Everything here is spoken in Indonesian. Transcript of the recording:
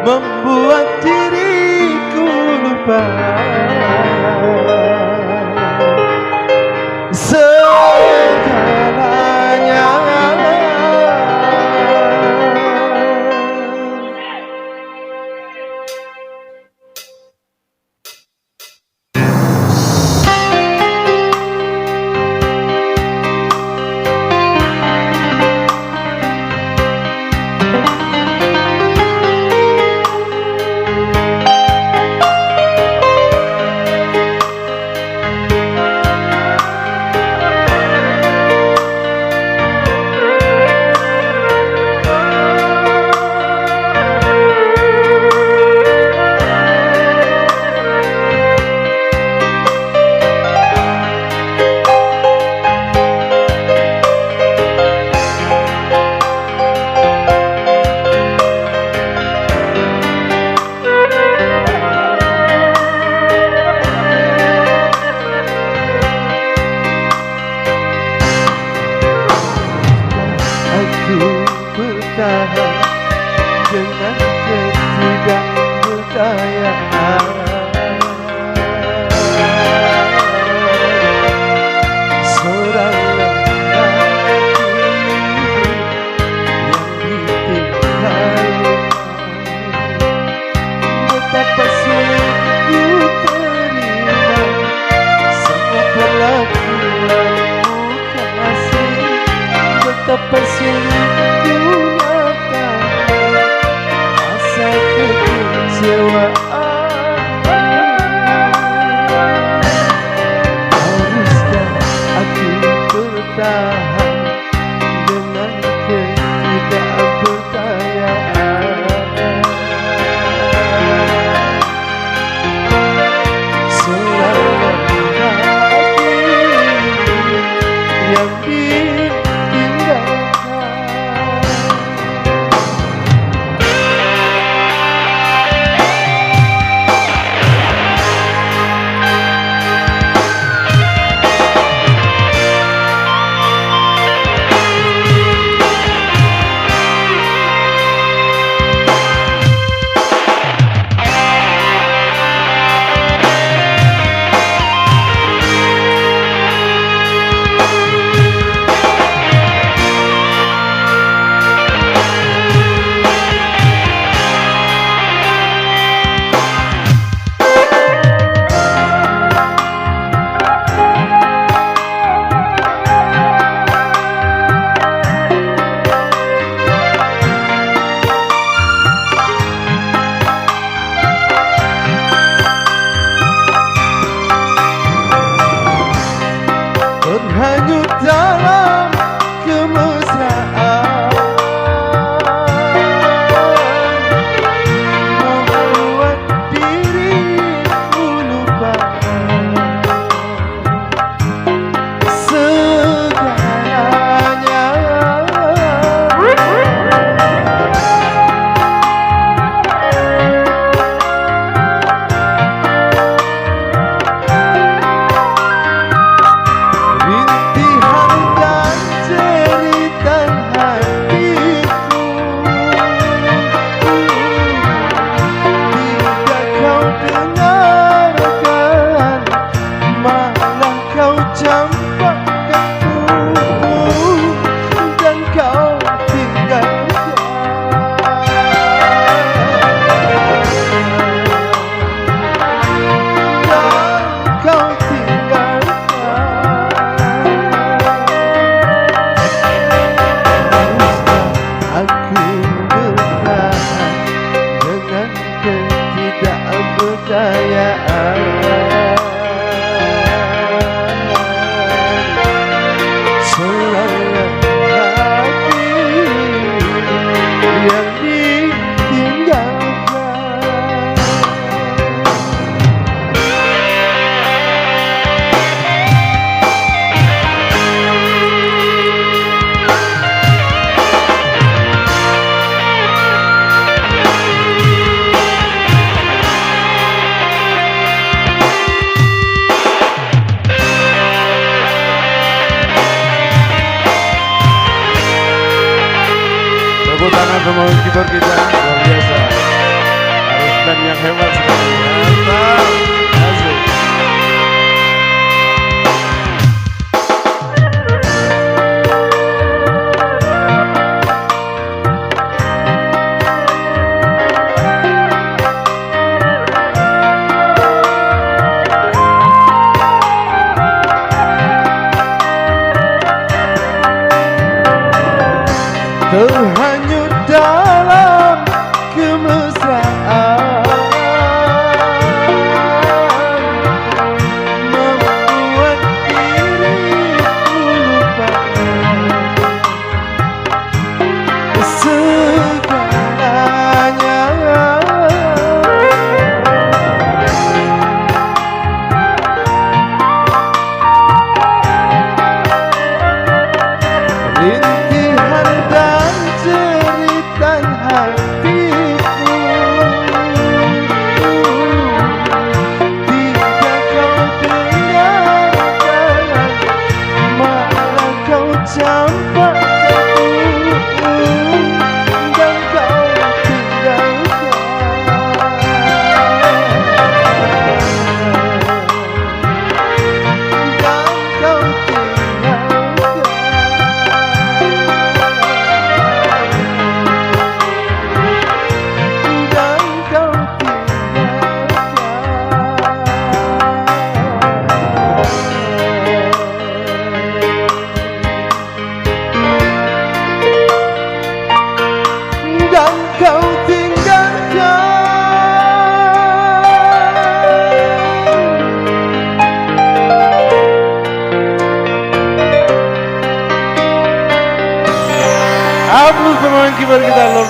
membuat diriku lupa segalanya. Bertahan dengan ketidak berdayaan. Seorang lelaki yang ditinggalkan. Betapa sulit kuterima semua perlakuanmu, kasih. Betapa sulit rasa kekecewaan. Haruskah aku bertahan dengan ketidak berdayaan. Seorang lelaki yang ditinggalkan. Terhanyut dalam kemesraan, membuat diriku lupa segalanya. Tepuk tangan semua keyboard kita, luar biasa. yang hebat sekali. Mantap. Asik. Terhanyut dalam kemesraan, membuat diriku lupa segalanya. Rintihan dan cerita hatiku tidak kau dengarkan, malah kau campak jatuh dan kau tinggalkan. Dan kau tinggalkan. Dan kau tinggalkan. Hapus pemain kibar kita.